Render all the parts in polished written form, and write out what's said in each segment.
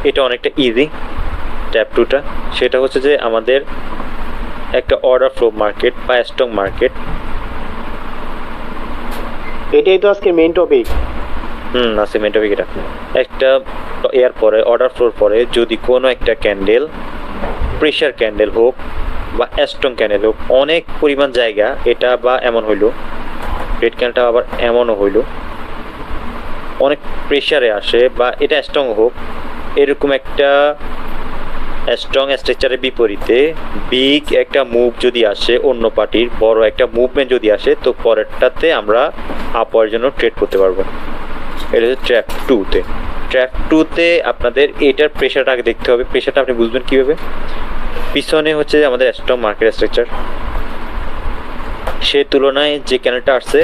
এটা অনেকটা easy tap টুটা। সেটা হচ্ছে যে আমাদের একটা অর্ডার ফ্লো মার্কেট বা স্ট্রং মার্কেট। এটাই তো আজকে মেইন টপিক। আছে মেইন টপিক এটা। একটা এর পরে অর্ডার ফ্লোর পরে যদি কোনো একটা ক্যান্ডেল প্রেশার ক্যান্ডেল হোক বা স্ট্রং ক্যান্ডেল হোক, অনেক পরিমাণ জায়গা এটা বা এমন হইলো, রেড ক্যান্ডেলটা আবার এমনও হইলো অনেক প্রেশারে আসে বা এটা স্ট্রং হোক, এরকম একটা স্ট্রং স্ট্রাকচারের বিপরীতে বিগ একটা মুভ যদি আসে, অন্য পার্টির বড় একটা মুভমেন্ট যদি আসে, তো পরেরটাতে আমরা আপওয়ার জন্য ট্রেড করতে পারবো। এটা হচ্ছে ট্র্যাপ টুতে। ট্র্যাপ টুতে আপনাদের এটার প্রেশারটা আগে দেখতে হবে। প্রেশারটা আপনি বুঝবেন কীভাবে? পিছনে হচ্ছে আমাদের স্ট্রং মার্কেট স্ট্রাকচার, সে তুলনায় যে ক্যান্ডেলটা আসছে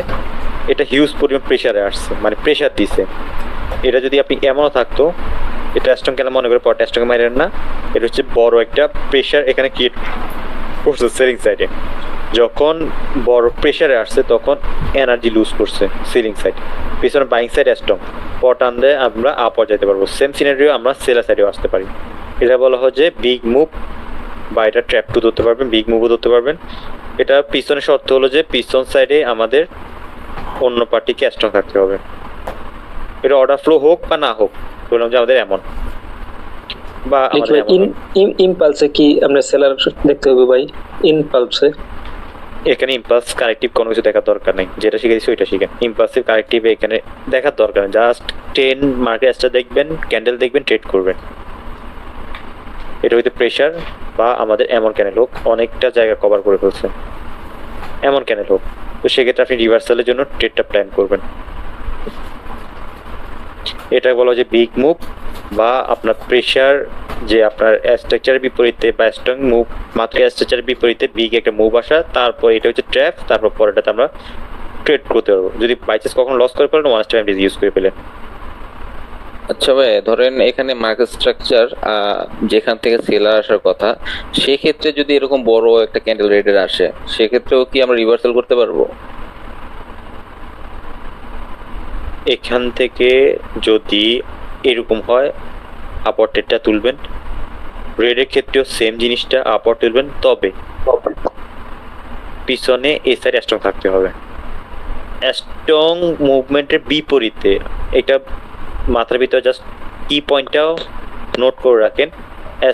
এটা হিউজ পরিমাণ প্রেশারে আসছে, মানে প্রেশার দিছে। এটা যদি আপনি এমনও থাকতো, এটা স্ট্রং ক্যান্ডেল মনে করে পরটা স্ট্রং মারেন না, এটা হচ্ছে বড় একটা প্রেশার এখানে ক্রিয়েট করছে সেলিং সাইডে। যখন বড় প্রেশারে আসছে তখন এনার্জি লুজ করছে সেলিং সাইড, পিছনে বাইং সাইড স্ট্রং, পট আনলে আমরা আপওয়ার্ড যেতে পারবো। সেম সিনারিও আমরা সেলার সাইডেও আসতে পারি। এটা বলা হয় যে বিগ মুভ, বা এটা ট্র্যাপ টু ধরতে পারবেন, বিগ মুভও ধরতে পারবেন। এটা পিছনে শর্ত হলো যে পিছন সাইডে আমাদের অন্য পার্টিকে স্ট্রং থাকতে হবে। এটা অর্ডার ফ্লো হোক বা না হোক, বললাম যে আমাদের এমন বা আমাদের ইমপালসে কি আমরা সেলার দেখতে হবে ভাই? ইমপালসে এখানে ইম্পালস কারেক্টিভ কোনো কিছু দেখার দরকার নেই, যেটা শিখে দিচ্ছি ওইটা শিখেন। ইম্পালসিভ কারেক্টিভ এখানে দেখার দরকার নেই, জাস্ট 10 মার্কেট স্টার দেখবেন, ক্যান্ডেল দেখবেন, ট্রেড করবেন। এটা হইতে প্রেশার বা আমাদের এমন ক্যান্ডেল হোক, অনেকটা জায়গা কভার করে ফেলছে এমন ক্যান্ডেল হোক, তো সেক্ষেত্রে আপনি রিভার্সালের জন্য ট্রেডটা প্ল্যান করবেন। এটা বলা যে বিগ মুভ বা আপনার প্রেশার, যে আপনার স্ট্রাকচারের বিপরীতে বা স্ট্রং মুভ, মাত্র স্ট্রাকচারের বিপরীতে বিগ একটা মুভ আসা, তারপর এটা হচ্ছে ট্র্যাপ, তারপর পরেটাতে আমরা ট্রেড করতে পারবো। যদি বাই চান্স কখনো লস করে ফেলেন, ওয়ান টাইম ইউজ করে ফেলেন। আচ্ছা ভাই, ধরেন এখানে মার্কেট স্ট্রাকচার যেখান থেকে সেলার আসার কথা, সেক্ষেত্রে যদি এরকম বড় একটা ক্যান্ডেল রেডের আসে, সেক্ষেত্রেও কি আমরা রিভার্সাল করতে পারবো? এখান থেকে যদি এরকম হয়, আপওয়ার্ড ট্রেডটা তুলবেন। রেডের ক্ষেত্রেও সেম জিনিসটা, আপওয়ার্ড তুলবেন, তবে পিছনে এই সাইড স্ট্রং থাকতে হবে। স্ট্রং মুভমেন্টের বিপরীতে, এটা মাথার ভিতরে জাস্ট কি পয়েন্টটাও নোট করে রাখেন।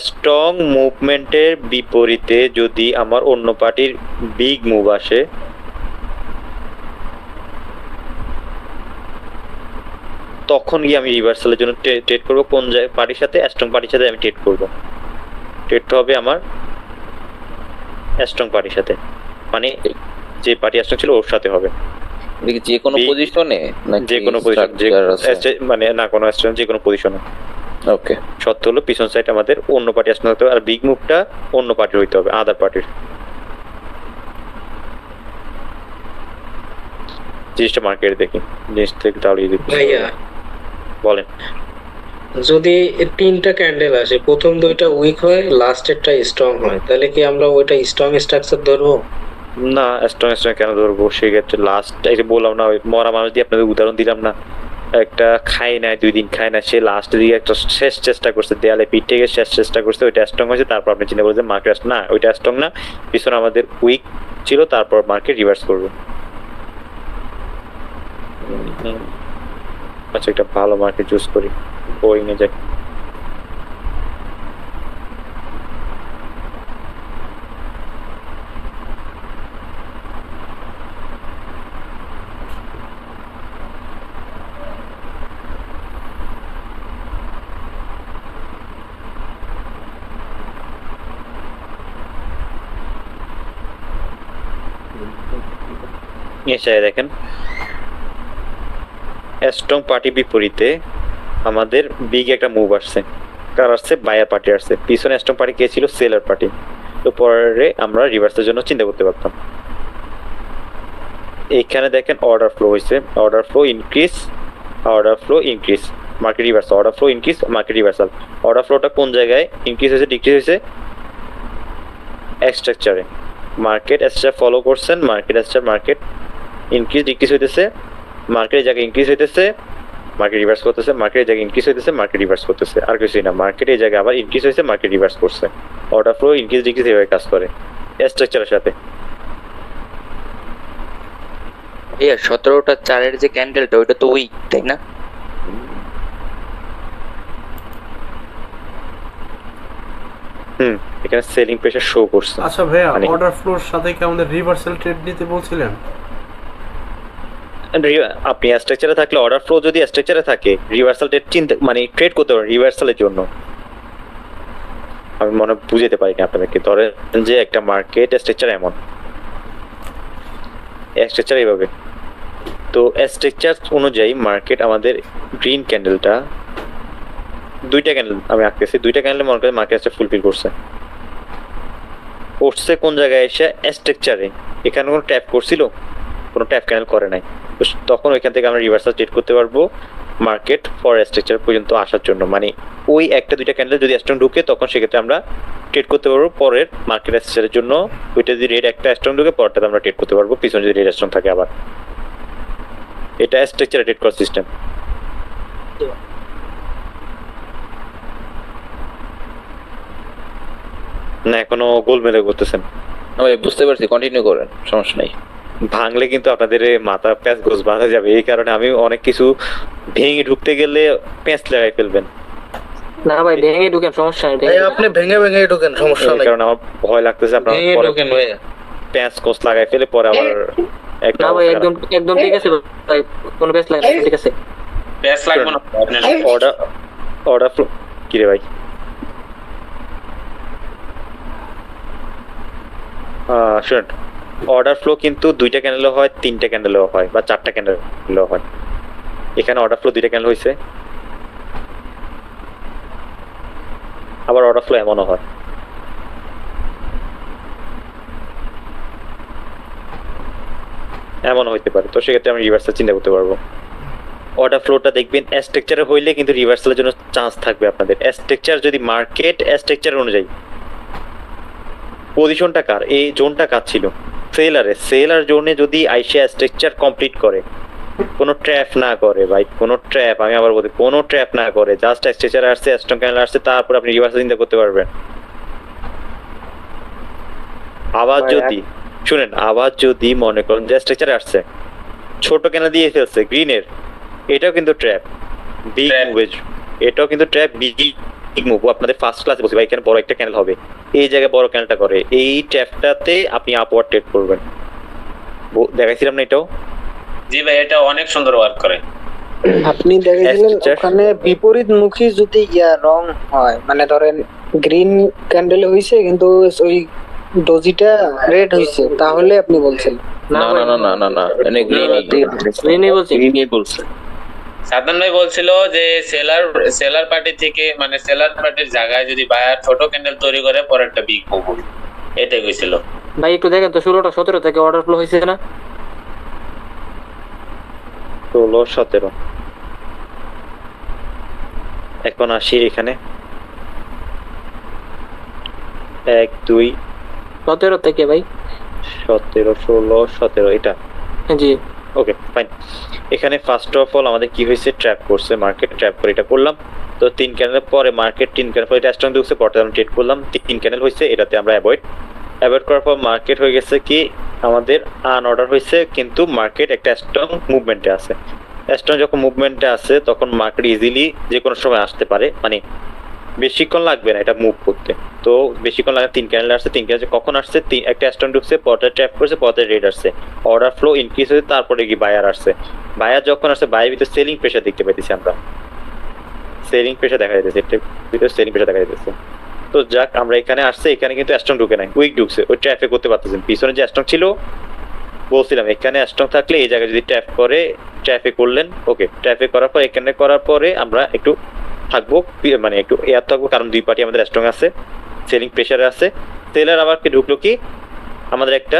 স্ট্রং মুভমেন্টের বিপরীতে যদি আমার অন্য পার্টির বিগ মুভ আসে, তখন গিয়ে আমি রিভার্সালের জন্য ট্রেড করবো। কোন পার্টির সাথে? স্ট্রং পার্টির সাথে আমি ট্রেড করবো। ট্রেডটা হবে আমার স্ট্রং পার্টির সাথে, মানে যে পার্টি স্ট্রং ছিল ওর সাথে হবে। যে কোনো পজিশনে, যে কোনো পজিশন, মানে না কোনো স্ট্রং, যে কোনো পজিশনে। ওকে, শর্ত হলো পিছন সাইড আমাদের অন্য পার্টি আসতে হতে হবে, আর বিগ মুভটা অন্য পার্টির হইতে হবে, আদার পার্টির। জিনিসটা মার্কেট দেখি, জিনিস থেকে তাহলে ভাইয়া বলেন। যদি তিনটা ক্যান্ডেল আসে, প্রথম দুইটা উইক হয়, লাস্টেরটা স্ট্রং হয়, তাহলে কি আমরা ওইটা স্ট্রং স্ট্রাকচার ধরবো? না, স্ট্রং কেন ধরবো? সেক্ষেত্রে লাস্ট এটা বললাম না, ওই মরা মানুষ দিয়ে আপনাদের উদাহরণ দিলাম না, একটা খায় না, 2 দিন খায় না, সে লাস্টের দিকে একটা শেষ চেষ্টা করছে, দেয়ালে পিঠ থেকে শেষ চেষ্টা করছে, ওইটা স্ট্রং হয়েছে। তারপর আপনি চিন্তা করছেন মার্কেট না, ওইটা স্ট্রং না, পিছনে আমাদের উইক ছিল, তারপর মার্কেট রিভার্স করবে। আচ্ছা, একটা ভালো মার্কেট চুজ করি, বোয়িং এ যাই। এসে দেখেন, স্ট্রং পার্টি বিপরীতে আমাদের বিগ একটা মুভ আসছে। কার আসছে? বায়ার পার্টি আসছে। পিছনে স্ট্রং পার্টি কে ছিল? Seller party. তো পরে আমরা রিভার্সের জন্য চিন্তা করতে পারতাম। এখানে দেখেন অর্ডার ফ্লো হয়েছে, order flow increase, order flow increase, market reversal, order flow increase, market reversal. Order ফ্লোটা কোন জায়গায় ইনক্রিজ হয়েছে, ডিক্রিজ হয়েছে? স্ট্রাকচারে। মার্কেট স্ট্রাকচার ফলো করছেন, market structure, market increase decrease হইতেছে, মার্কেটের জায়গায় ইনক্রিজ হইতেছে, মার্কেট রিভার্স করতেছে, মার্কেটের জায়গায় ইনক্রিজ হইতেছে, মার্কেট রিভার্স করতেছে, আর কিছুই না। মার্কেটের জায়গায় আবার ইনক্রিজ হয়েছে, মার্কেট রিভার্স করছে। অর্ডার ফ্লো ইনক্রিজ ডিক্রিজ এভাবে কাজ করে স্ট্রাকচারের সাথে। ভাইয়া 17টা 4-এর যে ক্যান্ডেলটা ওইটা তো উইক তাই না? এখানে সেলিং প্রেসার শো করছে। আচ্ছা ভাইয়া, মানে- অর্ডার ফ্লোর সাথে কি আমাদের রিভার্সাল ট্রেড নিতে বলছিলেন? আপনি স্ট্রাকচারে থাকলে, অর্ডার ফ্লো যদি স্ট্রাকচারে থাকে, রিভার্সাল ট্রেড চিন্তা মানে ট্রেড করতে পারেন রিভার্সালের জন্য। আমি মনে বুঝাতে পারিনি আপনাদেরকে। ধরেন যে একটা মার্কেট স্ট্রাকচার এমন, স্ট্রাকচার এইভাবে, তো স্ট্রাকচার অনুযায়ী মার্কেট আমাদের গ্রিন ক্যান্ডেলটা, দুইটা ক্যান্ডেল আমি আঁকতেছি, দুইটা ক্যান্ডেল মনে করেন মার্কেটটা ফুলফিল করছে। করছে কোন জায়গায় এসে? স্ট্রাকচারে। এখানে কোনো ট্যাপ করছিল? কোনো ট্যাপ ক্যান্ডেল করে নাই। তো তখন ওইখান থেকে আমরা রিভার্সাল ট্রেড করতে পারবো মার্কেট ফর স্ট্রাকচার পর্যন্ত আসার জন্য। মানে ওই একটা দুইটা ক্যান্ডেল যদি স্ট্রং ঢুকে, তখন সেক্ষেত্রে আমরা ট্রেড করতে পারবো পরের মার্কেট স্ট্রাকচারের জন্য। ওইটা যদি রেড একটা স্ট্রং ঢুকে, পরটাতে আমরা ট্রেড করতে পারবো পিছনে যদি রেড স্ট্রং থাকে আবার। এটা স্ট্রাকচারে ট্রেড করার সিস্টেম। না এখনো গোলমেলে করতেছেন? না ভাই, বুঝতে পারছি, কন্টিনিউ করেন, সমস্যা নাই। ভাঙলে কিন্তু আপনাদের মাথা প্যাঁচ গোছ বাঁধা যাবে, এই কারণে আমি অনেক কিছু ভেঙে ঢুকতে গেলে প্যাঁচ লাগাই ফেলবেন। না ভাই, ভেঙে ঢুকেন, সমস্যা নেই। ভাই আপনি ভেঙে ভেঙে ঢোকেন, সমস্যা এই নাই। কারণে আমার ভয় লাগতেছে আপনার ভেঙে পরে ঢোকেন ভাইয়া। প্যাঁচ কোচ লাগাই ফেলে পরে আবার একটা না ভাই, একদম একদম ঠিক আছে ভাই, কোনো বেশ লাগে না, ঠিক আছে। ব্যাস লাগবে না। অর্ডার অর্ডার ফ্লো কি রে ভাই? শুনুন, অর্ডার ফ্লো কিন্তু দুইটা ক্যান্ডেলও হয়, তিনটা ক্যান্ডেলও হয়, বা চারটা ক্যান্ডেলও হয়। এখানে অর্ডার ফ্লো দুইটা ক্যান্ডেল হয়েছে, আবার অর্ডার ফ্লো এমনও হয়। এমন হইতে পারে, তো সেক্ষেত্রে আমি রিভার্সাল চিন্তা করতে পারবো। অর্ডার ফ্লোটা দেখবেন স্ট্রাকচারে হইলে কিন্তু রিভার্সালের জন্য চান্স থাকবে আপনাদের। স্ট্রাকচার যদি মার্কেট স্ট্রাকচার অনুযায়ী পজিশনটা কার, এই জোনটা কার ছিল? সেলার জোনে যদি আইসিয়া স্ট্রাকচার কমপ্লিট করে, কোনো ট্র্যাপ না করে ভাই, কোনো ট্র্যাপ, আমি আবার বলি কোনো ট্র্যাপ না করে, জাস্ট স্ট্রাকচারে আসছে, স্ট্রং ক্যান্ডেল আসছে, তারপর আপনি রিভার্সাল চিন্তা করতে পারবেন। আবার যদি শুনেন, আবার যদি মনে করেন যে স্ট্রাকচারে আসছে, ছোট ক্যান্ডেল দিয়ে ফেলছে গ্রিনের, এটাও কিন্তু ট্র্যাপ, বিগ মুভেজ, এটাও কিন্তু ট্র্যাপ, বিগ মুভ। আপনাদের ফার্স্ট ক্লাসে বসে ভাই, এখানে বড় একটা ক্যান্ডেল হবে, এই জায়গায় বড় ক্যান্ডেলটা করে, এই ট্র্যাপটাতে আপনি আপওয়ার্ড ট্রেড করবেন। দেখাইছিলাম না এটাও? জি ভাই, এটা অনেক সুন্দর ওয়ার্ক করে। আপনি দেখেছিলেন ওখানে বিপরীত মুখী যদি রং হয়, মানে ধরেন গ্রিন ক্যান্ডেল হইছে কিন্তু ওই ডোজিটা রেড হইছে, তাহলে আপনি বলছেন না না না না না না, মানে গ্রিনই বলছি। গ্রিনই বলছে। সাদমান ভাই বলছিল যে সেলার পার্টি থেকে, মানে সেলার পার্টির জায়গায় যদি বায়ার ছোট ক্যান্ডেল তৈরি করে, পরে একটা বিগ মুভ হবে, এটাই হয়েছিল। ভাই একটু দেখেন তো, 16টা 17 থেকে অর্ডার ফ্লো হয়েছে না? 16, 17। এখন আসি এখানে 1, 2, 17 থেকে ভাই। 17, 16, 17 এটা। জি ওকে ফাইন। এখানে ফার্স্ট অফ অল আমাদের কি হয়েছে? ট্র্যাপ করছে মার্কেট, ট্র্যাপ করে এটা করলাম। তো 3 ক্যান্ডেল পরে মার্কেট 3 ক্যান্ডেল পরে এটা স্ট্রং ঢুকছে, পরে আমরা ট্রেড করলাম। 3 ক্যান্ডেল হয়েছে, এটাতে আমরা অ্যাভয়েড করার পর মার্কেট হয়ে গেছে কি আমাদের আনঅর্ডার হয়েছে, কিন্তু মার্কেট একটা স্ট্রং মুভমেন্টে আছে। স্ট্রং যখন মুভমেন্টে আছে, তখন মার্কেট ইজিলি যে কোনো সময় আসতে পারে, মানে বেশিক্ষণ লাগবে না এটা মুভ করতে। তো বেশিক্ষণ লাগে, 3 ক্যান্ডেল আসছে, 3 ক্যান্ডেল কখন আসছে? একটা স্ট্রং ঢুকছে, পরে ট্র্যাপ করছে, পরে রেড আসছে, অর্ডার ফ্লো ইনক্রিজ হয়েছে, তারপরে কি বায়ার আসছে। বায়ার যখন আসছে, বায়ের ভিতরে সেলিং প্রেশার দেখতে পাইতেছি আমরা, সেলিং প্রেশার দেখা যাইতেছে, এটার ভিতরে সেলিং প্রেশার দেখা যাইতেছে। তো যাক, আমরা এখানে আসছে, এখানে কিন্তু স্ট্রং ঢুকে নাই, উইক ঢুকছে, ওই ট্র্যাপে করতে পারতেছেন। পিছনে যে স্ট্রং ছিল বলছিলাম, এখানে স্ট্রং থাকলে এই জায়গায় যদি ট্র্যাপ করে, ট্র্যাপে করলেন, ওকে, ট্র্যাপে করার পর এখানে করার পরে আমরা একটু থাকবো, মানে একটু এয়ার থাকবো, কারণ দুই পার্টি আমাদের স্ট্রং আছে, সেলিং প্রেশারে আছে। সেলার আবার কি ঢুকলো কি আমাদের একটা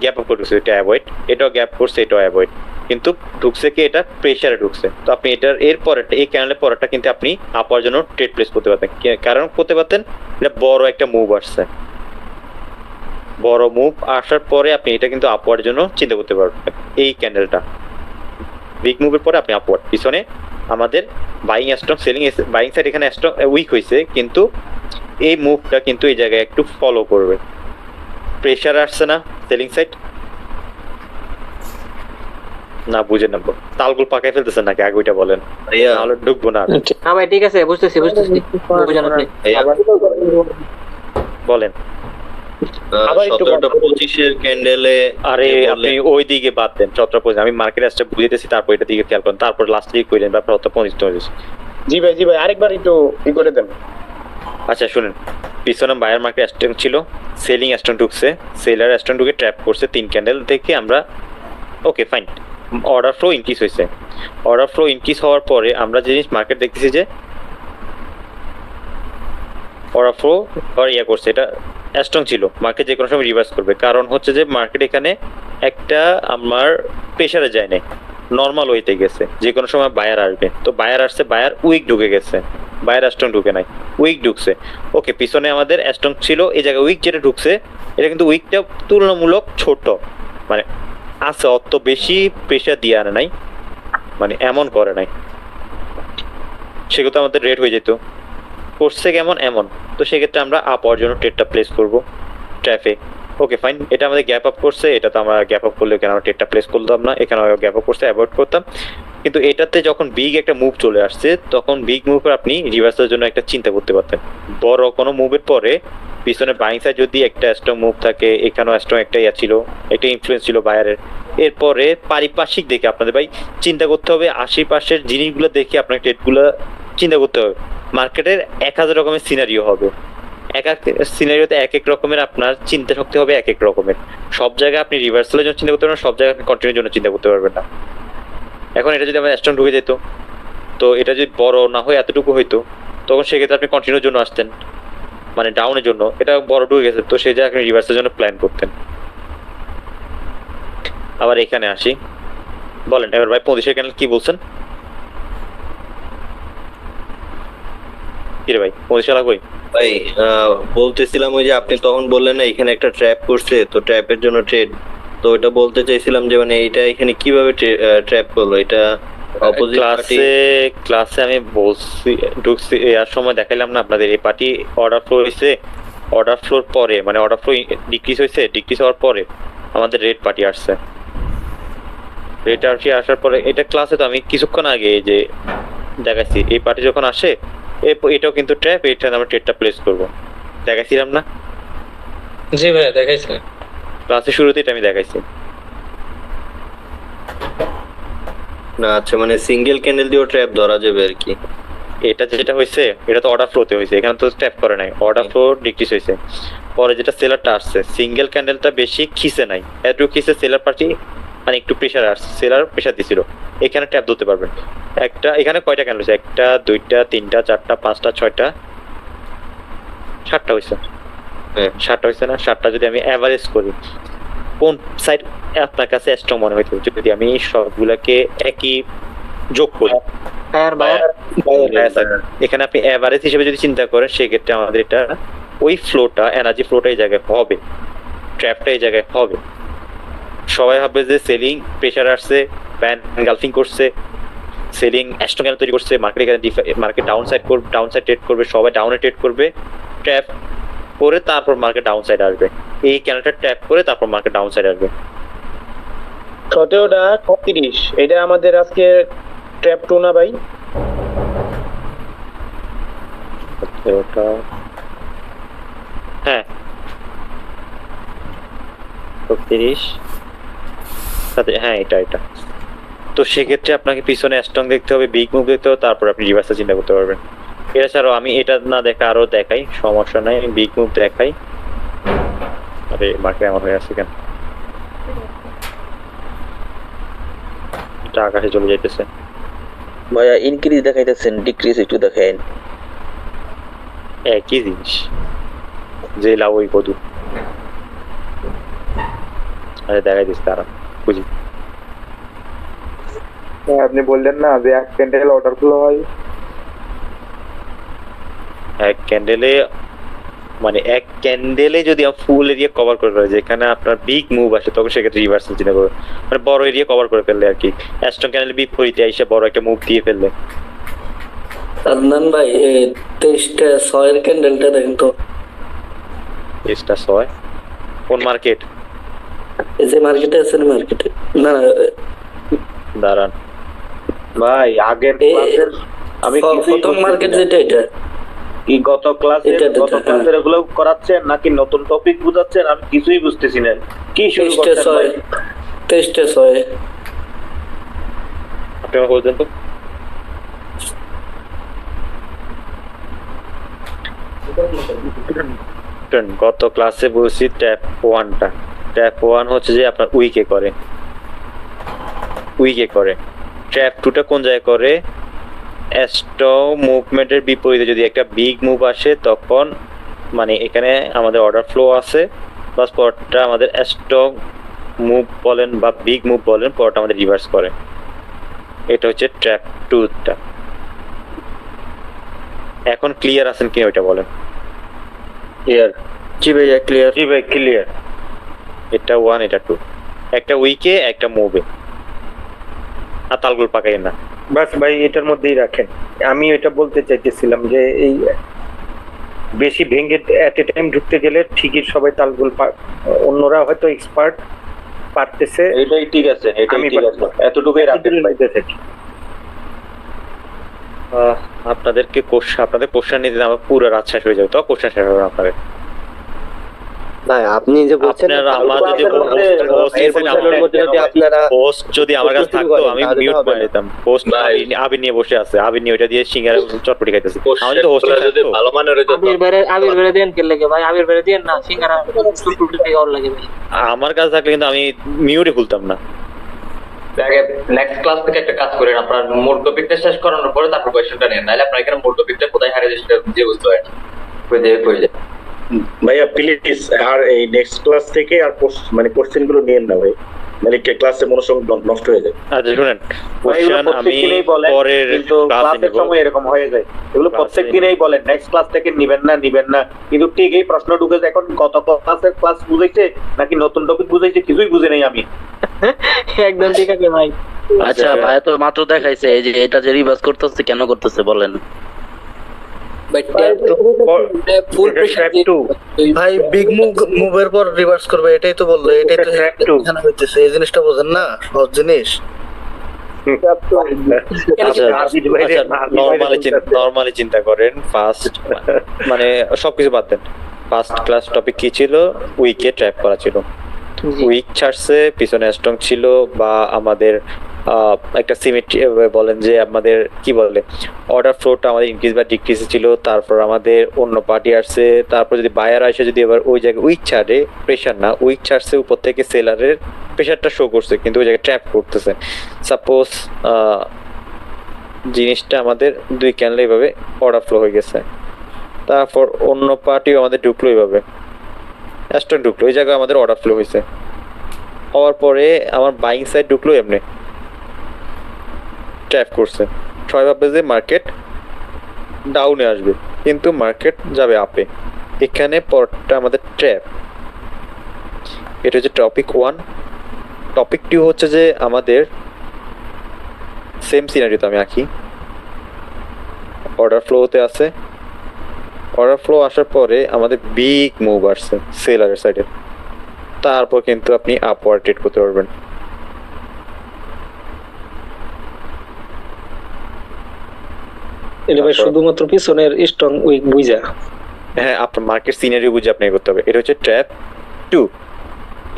গ্যাপ আপ করে ঢুকছে, এটা অ্যাভয়েড, এটাও গ্যাপ করছে, এটাও অ্যাভয়েড, কিন্তু ঢুকছে কি এটা প্রেশারে ঢুকছে। তো আপনি এটার এর পরেরটা, এই ক্যান্ডেলের পরেরটা কিন্তু আপনি আপার জন্য ট্রেড প্লেস করতে পারতেন, কারণ করতে পারতেন এটা বড় একটা মুভ আসছে। বড় মুভ আসার পরে আপনি এটা কিন্তু আপওয়ার্ড জন্য চিন্তা করতে পারবেন। এই ক্যান্ডেলটা বিগ মুভের পরে আপনি আপওয়ার্ড, পিছনে আমাদের buying strong selling buying side এখানে স্ট্রং উইক হয়েছে, কিন্তু এই মুভটা কিন্তু এই জায়গায় একটু ফলো করবে। প্রেশার আসছে না সেলিং সাইড, না বুঝে নেবো তালগুল পাকাই ফেলতেছেন নাকি আগে ওইটা বলেন, নাহলে ঢুকবো না। হ্যাঁ ভাই ঠিক আছে, বুঝতেছি বুঝতেছি, বুঝেন আপনি। বলেন 17-25 ক্যান্ডেলে। আরে আপনি ওই দিকে বাদ দেন 17-25, আমি মার্কেট অ্যাসটা বুঝাইতেছি, তারপর এটা দিকে খেয়াল করেন, তারপর লাস্ট দিকে কইলেন ব্যাপার হতো 25। জি ভাই আরেকবার একটু ই করে দেন। আচ্ছা শুনেন, পিছনে বায়ার মার্কেট অ্যাস্টন ছিল, সেলিং অ্যাস্টন ঢুকছে, সেলার অ্যাস্টন ঢুকে ট্র্যাপ করছে 3 ক্যান্ডেল থেকে আমরা okay fine. Order flow increase হয়েছে, অর্ডার ফ্লো ইনক্রিজ হওয়ার পরে আমরা যে জিনিস মার্কেট দেখতেছি যে অর্ডার ফ্লো ইয়া করছে, এটা স্ট্রং ছিল, মার্কেট যে কোনো সময় রিভার্স করবে, কারণ হচ্ছে যে মার্কেট এখানে একটা আমার প্রেশারে যায় নাই, নর্মাল ওয়েতে গেছে, যে কোনো সময় বায়ার আসবে, তো বায়ার আসছে, বায়ার উইক ঢুকে গেছে, বায়ার স্ট্রং ঢুকে নাই, উইক ঢুকছে। ওকে পিছনে আমাদের স্ট্রং ছিল, এই জায়গায় উইক যেটা ঢুকছে এটা কিন্তু উইকটা তুলনামূলক ছোট, মানে আছে অত বেশি প্রেশার দিয়ে আনে নাই, মানে এমন করে নাই, সেগুলো তো আমাদের রেট হয়ে যেত, করছে কেমন এমন, তো সেক্ষেত্রে আমরা আপ হওয়ার জন্য ট্রেডটা প্লেস করব ট্র্যাপে। ওকে ফাইন, এটা আমাদের গ্যাপ আপ করছে, এটা তো আমরা গ্যাপ আপ করলে কেন ট্রেডটা প্লেস করতাম না, এখানে গ্যাপ আপ করছে অ্যাভয়েড করতাম, কিন্তু এটাতে যখন বিগ একটা মুভ চলে আসছে তখন বিগ মুভের আপনি রিভার্সের জন্য একটা চিন্তা করতে পারতেন। বড় কোনো মুভের পরে পিছনে বাইং সাইড যদি একটা স্ট্রং মুভ থাকে, এখানেও স্ট্রং একটা ইয়া ছিল, একটা ইনফ্লুয়েন্স ছিল বায়ারের, এরপরে পারিপার্শ্বিক দেখে আপনাদের ভাই চিন্তা করতে হবে, আশেপাশের জিনিসগুলো দেখে আপনার ট্রেডগুলো চিন্তা করতে হবে। মার্কেটের 1000 রকমের সিনারিও হবে, এক এক সিনারিওতে এক এক রকমের আপনার চিন্তা শক্তি হবে, এক এক রকমের, সব জায়গায় আপনি রিভার্সালের জন্য চিন্তা করতে পারবেন, সব জায়গায় আপনি কন্টিনিউর জন্য চিন্তা করতে পারবেন না। এখন এটা যদি আমার স্ট্রং ঢুকে যেত, তো এটা যদি বড় না হয় এতটুকু হইতো, তখন সেক্ষেত্রে আপনি কন্টিনিউর জন্য আসতেন, মানে ডাউনের জন্য, এটা বড় ঢুকে গেছে, তো সেই জায়গায় আপনি রিভার্সের জন্য প্ল্যান করতেন। আবার এখানে আসি, বলেন এবার ভাই 25 ক্যান্ডেল কি বলছেন? কি রে ভাই 25 লাগবে? ভাই বলতেছিলাম ওই যে আপনি তখন বললেন না এখানে একটা ট্র্যাপ করছে, তো ট্র্যাপের জন্য ট্রেড, তো ওটা বলতে চাইছিলাম যে মানে এটা এখানে কিভাবে ট্র্যাপ করলো, এটা অপোজিট পার্টি। ক্লাসে আমি বলছি, ঢুকছি এর সময় দেখাইলাম না আপনাদের, এই পার্টি অর্ডার ফ্লো হয়েছে, অর্ডার ফ্লোর পরে মানে অর্ডার ফ্লো ডিক্রিজ হয়েছে, ডিক্রিজ হওয়ার পরে আমাদের রেড পার্টি আসছে, রেড পার্টি আসার পরে এটা ক্লাসে তো আমি কিছুক্ষণ আগে যে দেখাচ্ছি, এই পার্টি যখন আসে এটাও কিন্তু ট্র্যাপ, এটা আমরা ট্রেডটা প্লেস করব, দেখাইছিলাম না? জি ভাই দেখাইছেন ক্লাসের শুরুতে এটা আমি দেখাইছি না। আচ্ছা মানে সিঙ্গেল ক্যান্ডেল দিয়েও ট্র্যাপ ধরা যাবে আর কি। এটা যেটা হয়েছে এটা তো অর্ডার ফ্লোতে হয়েছে, এখানে তো ট্যাপ করে নাই, অর্ডার ফ্লো ডিক্রিজ হয়েছে, পরে যেটা সেলারটা আসছে সিঙ্গেল ক্যান্ডেলটা বেশি খিসে নাই, এটুকু খিসে সেলার পার্টি মানে একটু প্রেশার আসছে, সেলার প্রেশার দিছিল, এখানে ট্যাপ ধরতে পারবেন। একটা এখানে কয়টা ক্যান্ডেল হয়েছে? 1টা 2টা 3টা 4টা 5টা 6টা 7টা হয়েছে, হ্যাঁ 7টা হয়েছে না? 7টা যদি আমি অ্যাভারেজ করি কোন সাইড আপনার কাছে স্ট্রং মনে হইতো যদি আমি সবগুলাকে একই যোগ করি? এখানে আপনি এভারেজ হিসেবে যদি চিন্তা করেন সেক্ষেত্রে আমাদের এটা ওই ফ্লোটা এনার্জি ফ্লোটা এই জায়গায় হবে, ট্র্যাপটা এই জায়গায় হবে। সবাই ভাববে যে সেলিং প্রেশার আসছে, ব্যান গালফিং করছে, সেলিং স্ট্রং ক্যান্ডেল তৈরি করছে, মার্কেট ডাউন সাইড ট্রেড করবে, সবাই ডাউনে ট্রেড করবে, ট্র্যাপ করে তারপর মার্কেট ডাউন সাইড আসবে, এই ক্যান্ডেলটা ট্র্যাপ করে তারপর মার্কেট ডাউন সাইড আসবে। 17টা 30 এটা আমাদের আজকে ট্র্যাপ 2 না ভাই? হ্যাঁ 30 হ্যাঁ এটা তো সেক্ষেত্রে আপনাকে পিছনে স্ট্রং দেখতে হবে, বিগ মুভ দেখতে হবে, তারপর আপনি রিভার্সে চিন্তা করতে পারবেন। এটা ছাড়াও আমি এটা না দেখা আরো দেখাই, সমস্যা নাই, আমি বিগ মুভ দেখাই। আরে মার্কেট এমন হয়ে আছে কেন? এটা আকাশে চলে যাইতেছে ভাইয়া, ইনক্রিজ দেখাইতেছেন, ডিক্রিজ একটু দেখেন। একই জিনিস, যে লাভ ওই কদু। আরে দেখাই দিস তারা বুঝি। আপনি বললেন না যে এক ক্যান্ডেল অর্ডার ফ্লো হয়, এক ক্যান্ডেলে মানে এক ক্যান্ডেলে যদি ফুল এরিয়া কভার করে ফেলে, যেখানে আপনার বিগ মুভ আসে তখন সেক্ষেত্রে রিভার্সাল চিন্তা করবে, মানে বড় এরিয়া কভার করে ফেললে আর কি, অ্যাস্ট্রং ক্যান্ডেল বিপরীতে এসে বড় একটা মুভ দিয়ে ফেললে। আদনান ভাই 23টা 6 এর ক্যান্ডেলটা দেখেন তো। 23টা 6 কোন মার্কেট? এই যে মার্কেটে আছে না, মার্কেটে না দাঁড়ান ভাই আগের ক্লাসের আমি প্রথম মার্কেট যেটা এটা কি গত ক্লাসের এগুলো করাচ্ছেন নাকি নতুন টপিক বুঝাচ্ছেন? আমি কিছুই বুঝতেছি না। কি শুরু করছেন ভাই? 23টা 6 আপনি আমাকে বলতেন তো। গত ক্লাসে বলছি ট্যাপ 1টা, ট্যাপ 1 হচ্ছে যে আপনার উইকে করে, ট্যাপ 2টা কোন জায়গায় করে? স্টক মুভমেন্টের বিপরীতে যদি একটা বিগ মুভ আসে তখন মানে এখানে আমাদের অর্ডার ফ্লো আছে, প্লাস পরটা আমাদের স্টক মুভ বলেন বা বিগ মুভ বলেন, পরটা আমাদের রিভার্স করে। এটা হচ্ছে ট্র্যাপ 2টা। এখন ক্লিয়ার আছেন কি ওইটা বলেন? ক্লিয়ার? জি ভাইয়া ক্লিয়ার। জি ভাই ক্লিয়ার। এটা 1 এটা 2, একটা উইকে একটা মুভে, আর তালগুলো পাকাই না। বাস ভাই এটার মধ্যেই রাখেন। আমি এটা বলতে চাইতেছিলাম যে এই বেশি ভেঙে এট এ টাইম ঢুকতে গেলে ঠিকই সবাই তালগুলো অন্যরা হয়তো এক্সপার্ট পারতেছে, এটাই ঠিক আছে, এটাই ঠিক আছে, এতটুকুই রাখেন ভাই। আপনাদের কোশ্চেন নিতে আমার পুরো রাত শেষ হয়ে যাবে, তো কোশ্চেন শেষ হবে আপনাদের। ভাই আপনি যে বলছেন পোস্ট যদি আমার কাছে থাকতো আমি মিউট করে দিতাম। পোস্ট আবির নিয়ে বসে আছে, আবির নিয়ে ওইটা দিয়ে সিঙ্গারা চটপটি খাইতেছে। আমি তো হোস্টেল যদি ভালো মানের হইতো, আবির বেরে দেন কে লাগে ভাই? আবির বেরে দেন না, সিঙ্গারা চটপটি খাই ওর লাগে ভাই। আমার কাছে থাকলে কিন্তু আমি মিউটে খুলতাম না। নেক্সট ক্লাস থেকে একটা কাজ করেন, আপনার মূল টপিকটা শেষ করানোর পরে তারপর কোয়েশ্চেনটা নেন, নাহলে আপনার এখানে মূল টপিকটা কোথায় হারিয়ে যাচ্ছে সেটা বুঝে বুঝতে হয় না, হয়ে যায়। ভাইয়া প্লিজ আর এই নেক্সট ক্লাস থেকে আর মানে কোশ্চেন গুলো নিয়েন না ভাই, মানে ক্লাসে মনোযোগ নষ্ট হয়ে যায়। আচ্ছা শুনেন, কোশ্চেন আমি পরের ক্লাসের সময় এরকম হয়ে যায়, এগুলো প্রত্যেকদিনই বলেন নেক্সট ক্লাস থেকে নিবেন না, কিন্তু ঠিক এই প্রশ্ন ঢুকে যায়। এখন কত ক্লাসের ক্লাস বুঝাইছে নাকি নতুন টপিক বুঝাইছে কিছুই বুঝে নাই আমি। একদম ঠিক আছে ভাই। আচ্ছা ভাই তো মাত্র দেখাইছে এই যে এটা যে রিভার্স করতেছে, কেন করতেছে বলেন? ভাই বিগ মুভের পর রিভার্স করবে, এটাই তো বললো, এটাই তো এখানে হইতেছে। এই জিনিসটা বোঝেন না, সহজ জিনিস। নরমালি চিন্তা করেন, ফার্স্ট মানে সবকিছু বাদ দেন। ফার্স্ট ক্লাস টপিক কি ছিল? উইকে ট্র্যাপ করা ছিল। উইক ছাড়ছে, পিছনে স্ট্রং ছিল, বা আমাদের একটা সিমেট্রি বলেন যে আমাদের কি বলে অর্ডার ফ্লোটা আমাদের ইনক্রিজ বা ডিক্রিজ ছিল। তারপর আমাদের অন্য পার্টি আসছে, তারপর যদি বায়ার আসে, যদি এবার ওই জায়গায় উইক ছাড়ে, প্রেশার না উইক ছাড়ছে, উপর থেকে সেলারের প্রেশারটা শো করছে কিন্তু ওই জায়গায় ট্র্যাপ করতেছে। সাপোজ জিনিসটা আমাদের 2 ক্যান্ডেল এইভাবে অর্ডার ফ্লো হয়ে গেছে, তারপর অন্য পার্টিও আমাদের ঢুকলো এইভাবে, স্ট্রং ঢুকলো, ওই জায়গায় আমাদের অর্ডার ফ্লো হয়েছে। হওয়ার পরে আমার বাইং সাইড ঢুকলো, এমনি ট্র্যাপ করছে। সবাই ভাববে যে মার্কেট ডাউনে আসবে, কিন্তু মার্কেট যাবে আপে। এখানে পরটা আমাদের ট্র্যাপ। এটা হচ্ছে টপিক 1। টপিক 2 হচ্ছে যে আমাদের সেম সিনারিওতে আমি আঁকি, অর্ডার ফ্লোতে আছে, অর্ডার ফ্লো আসার পরে আমাদের বিগ মুভ আসছে সেলারের সাইডে, তারপর কিন্তু আপনি আপওয়ার্ড ট্রেড করতে পারবেন। এটা ভাই শুধুমাত্র পিছনের স্ট্রং উইক বুঝা, হ্যাঁ আপনার মার্কেট সিনারিও বুঝে আপনি করতে হবে। এটা হচ্ছে ট্র্যাপ 2।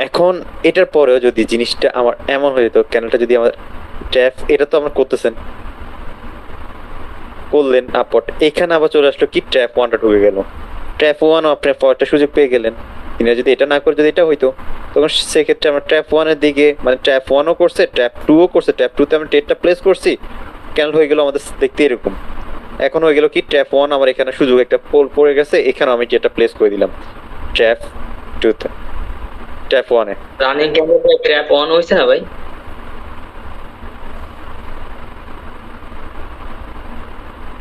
এখন এটার পরেও যদি জিনিসটা আমার এমন হয়ে যেত, ক্যান্ডেলটা যদি আমার ট্র্যাপ, এটা তো আমরা করতেছেন, করলেন আপওয়ার্ড, এখানে আবার চলে আসলো কি ট্র্যাপ 1টা ঢুকে গেল, ট্র্যাপ 1 আপনার পরেরটা সুযোগ পেয়ে গেলেন। তিনি যদি এটা না করে যদি এটা হইতো, তখন সেক্ষেত্রে আমরা ট্র্যাপ 1-এর দিকে, মানে ট্র্যাপ 1ও করছে, ট্র্যাপ 2ও করছে, ট্র্যাপ 2-তে আমরা ট্রেডটা প্লেস করছি, ক্যান্ডেল হয়ে গেল আমাদের দেখতে এরকম। এখন হয়ে গেল কি ট্র্যাপ 1 আমার এখানে সুযোগ একটা পোল পড়ে গেছে, এখানে আমি ট্রেডটা প্লেস করে দিলাম ট্র্যাপ 2-তে, ট্র্যাপ 1-এ। রানিং ক্যান্ডেলে ট্র্যাপ অন হইছে না ভাই?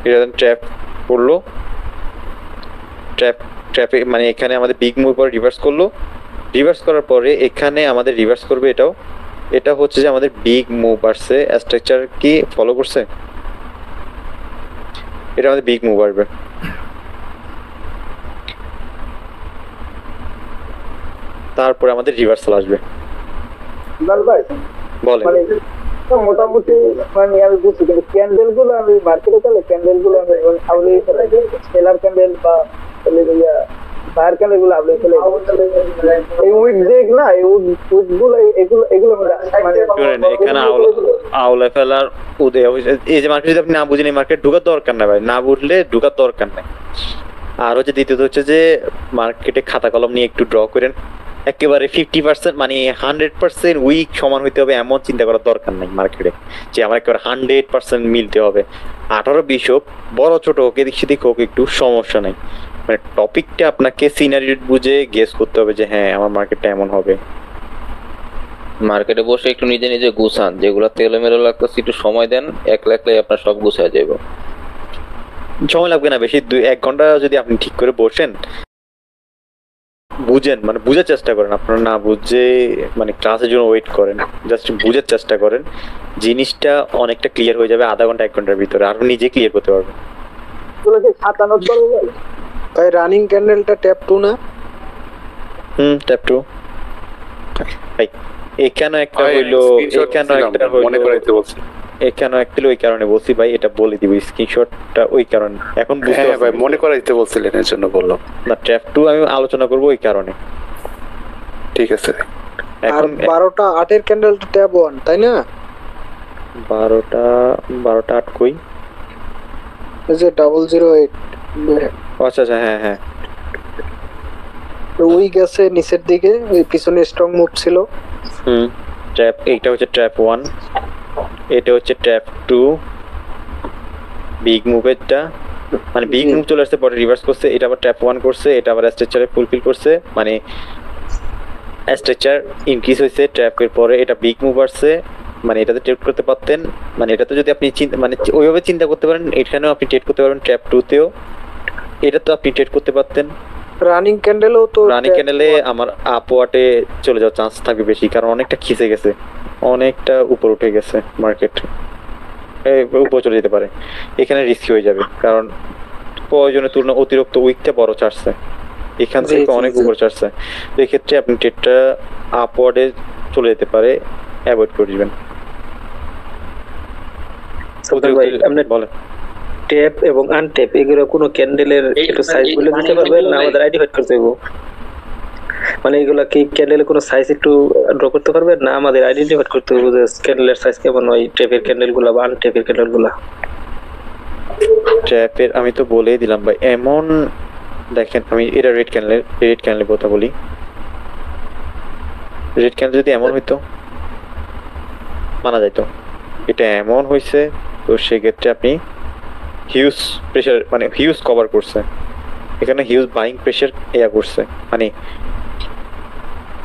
এটা ট্র্যাপ পড়লো, ট্র্যাপ ট্র্যাপে মানে এখানে আমাদের বিগ মুভ পরে রিভার্স করলো, রিভার্স করার পরে এখানে আমাদের রিভার্স করবে এটাও। এটা হচ্ছে যে আমাদের বিগ মুভ আসছে, স্ট্রাকচার কি ফলো করছে, এটা আমাদের বিগ মুভ আসবে। তারপরে আমাদের রিভার্সাল আসবে। বলেন মোটামুটি মানে আমি বুঝছি, কিন্তু ক্যান্ডেল গুলো আমি মার্কেটে চলে ক্যান্ডেল গুলো আমি সেলার ক্যান্ডেল বা ফায়ার ক্যান্ডেল গুলো আপনি ফেলে এই উইক দেখ না, এই উইক গুলো এগুলো শুনেন, এখানে আওলা ফেলার উদয় হয়েছে। এই যে মার্কেট যদি আপনি না বুঝেন, এই মার্কেট ঢুকার দরকার নাই ভাই, না বুঝলে ঢুকার দরকার নাই। আর হচ্ছে দ্বিতীয়ত হচ্ছে যে মার্কেটে খাতা কলম নিয়ে একটু ড্র করেন, একেবারে 50% মানে 100% উইক সমান হইতে হবে এমন চিন্তা করার দরকার নাই মার্কেটে, যে আমার একেবারে 100% মিলতে হবে। 18-20 হোক, বড় ছোট হোক, এদিক সেদিক হোক, একটু সমস্যা নাই। মানে টপিকটা আপনাকে সিনারিও বুঝে গেস করতে হবে যে হ্যাঁ আমার মার্কেটটা এমন হবে। মার্কেটে বসে একটু নিজে নিজে গুছান, যেগুলো এলোমেলো লাগতেছে একটু সময় দেন, একলা একলাই আপনার সব গুছায় যাবে। সময় লাগবে না বেশি, 2-1 ঘন্টা যদি আপনি ঠিক করে বসেন, বুঝেন, মানে বুঝার চেষ্টা করেন, আপনারা না বুঝে মানে ক্লাসের জন্য ওয়েট করেন, জাস্ট বুঝার চেষ্টা করেন, জিনিসটা অনেকটা ক্লিয়ার হয়ে যাবে 1/2 ঘন্টা 1 ঘন্টার ভিতরে, আর নিজে ক্লিয়ার করতে পারবেন। ভাই রানিং ক্যান্ডেলটা ট্যাপ 2 না? ট্যাপ 2 ভাই। এখানে একটা হইলো, এখানে একটা হইলো, মনে করাইতে বলছি, এখানে একটা ওই কারণে বলছি ভাই, এটা বলে দিব স্ক্রিনশটটা ওই কারণে এখন বুঝতে পারছি ভাই, মনে করাইতে বলছিলেন এর জন্য বললাম না। ট্যাপ 2 আমি আলোচনা করব ওই কারণে, ঠিক আছে। এখন 12টা 8 এর ক্যান্ডেলটা ট্যাপ 1 তাই না? 12টা 8 কই? এই যে 008। আচ্ছা আচ্ছা, হ্যাঁ হ্যাঁ, ওই গেছে নিচের দিকে, ওই পিছনে স্ট্রং মুভ ছিল। ট্র্যাপ, এইটা হচ্ছে ট্র্যাপ 1, এটা হচ্ছে ট্র্যাপ 2 বিগ মুভেরটা, মানে বিগ মুভ চলে আসছে পরে রিভার্স করছে, এটা আবার ট্র্যাপ 1 করছে, এটা আবার স্ট্রাকচারে ফুলফিল করছে, মানে স্ট্রাকচার ইনক্রিজ হয়েছে ট্র্যাপের পরে, এটা বিগ মুভ আসছে, মানে এটাতে ট্রেড করতে পারতেন, মানে এটাতে যদি আপনি মানে ওইভাবে চিন্তা করতে পারেন, এখানেও আপনি ট্রেড করতে পারবেন ট্র্যাপ 2 তেও, এটা তো আপনি ট্রেড করতে পারতেন। রানিং ক্যান্ডেলও তো, রানিং ক্যান্ডেলে আমার আপওয়ার্ডে চলে যাওয়ার চান্স থাকবে বেশি, কারণ অনেকটা খিসে গেছে, অনেকটা উপর উঠে গেছে মার্কেট, উপর চলে যেতে পারে, এখানে রিস্কি হয়ে যাবে, কারণ প্রয়োজনের তুলনায় অতিরিক্ত উইকটা বড় ছাড়ছে, এখান থেকে অনেক উপর ছাড়ছে, তো এক্ষেত্রে আপনি ট্রেডটা আপওয়ার্ডে চলে যেতে পারে, অ্যাভয়েড করে দিবেন। বলেন ট্যাপ এবং আনট্যাপ এগুলো কোনো ক্যান্ডেলের একটু সাইজ বলে দিতে পারবেন না? আমাদের আইডেন্টিফাই করতে হবে, মানে এগুলা কি ক্যান্ডেলের কোনো সাইজ একটু ড্র করতে পারবেন না? আমাদের আইডেন্টিফাই করতে হবে যে ক্যান্ডেলের সাইজ কেমন হয়, ট্যাপের ক্যান্ডেলগুলো বা আনট্যাপের ক্যান্ডেলগুলো। ট্যাপের আমি তো বলেই দিলাম ভাই, এমন দেখেন, আমি এটা রেড ক্যান্ডেলের কথা বলি, রেড ক্যান্ডেল যদি এমন হইতো মানা যাইতো, এটা এমন হয়েছে, তো সেক্ষেত্রে আপনি হিউজ প্রেসার, মানে হিউজ কভার করছে, এখানে হিউজ বাইং প্রেসার ইয়া করছে মানে।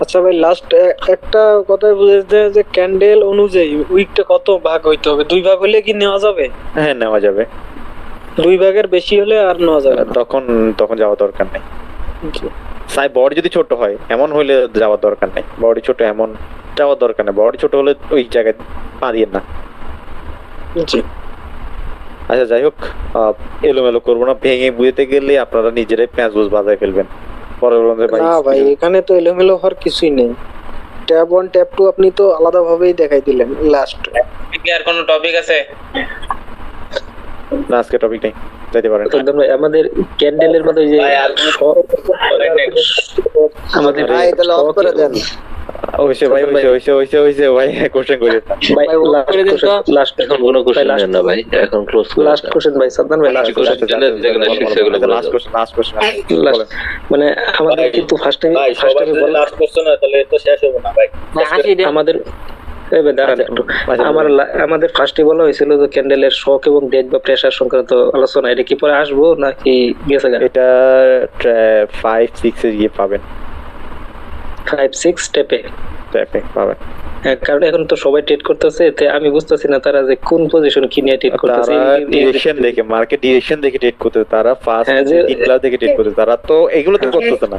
আচ্ছা ভাই, লাস্ট একটা কথা বুঝতে, যে ক্যান্ডেল অনুযায়ী উইকটা কত ভাগ হইতে হবে? 2 ভাগ হলে কি নেওয়া যাবে? হ্যাঁ নেওয়া যাবে, 2 ভাগের বেশি হলে আর নেওয়া যাবে না, তখন যাওয়ার দরকার নেই। সাই বডি যদি ছোট হয় এমন হলে যাওয়ার দরকার নেই, বডি ছোট এমন যাওয়ার দরকার নেই, বডি ছোট হলে ওই জায়গায় পা দিয়ে না। আচ্ছা যাই হোক, এলোমেলো করবো না, ভেঙে বুঝতে গেলে আপনারা নিজেরাই প্যাঁচ বুঝ বাজায় ফেলবেন পরে। না ভাই, এখানে তো এলোমেলো হওয়ার কিছুই নেই, ট্যাব 1 ট্যাব 2 আপনি তো আলাদা ভাবেই দেখাই দিলেন লাস্ট। আর কোনো টপিক আছে না? আজকে টপিক নেই, যাইতে পারেন। ভাই আমাদের ক্যান্ডেলের মধ্যে যে আমাদের অফ করে দেন। ওইসে ভাই, ওইসে ভাই কোশ্চেন করে ভাই, লাস্ট এখন কোনো কোশ্চেন না ভাই, এখন ক্লোজ করে লাস্ট কোশ্চেন ভাই, সাদমান ভাই লাস্ট কোশ্চেন, মানে আমাদের কিন্তু ফার্স্ট টাইম লাস্ট কোশ্চেন না, তাহলে তো শেষ হবে না ভাই। আমাদের আমাদের ফার্স্টে বলা হয়েছিল যে ক্যান্ডেলের শক এবং ডেট বা প্রেসার সংক্রান্ত আলোচনা, এটা কি পরে আসবো নাকি গেছে? এটা 5-6 এ গিয়ে পাবেন, 5-6 স্টেপে। ট্র্যাপে পাবেন। হ্যাঁ, কারণ এখন তো সবাই ট্রেড করতেছে, আমি বুঝতেছি না তারা যে কোন পজিশন কি নিয়ে ট্রেড করতেছে। তারা ডিরেকশন দেখে, মার্কেট ডিরেকশন দেখে ট্রেড করতে, তারা ফার্স্ট হ্যাঁ, যে দেখে ট্রেড করতে, তারা তো এগুলো তো করতেছে না।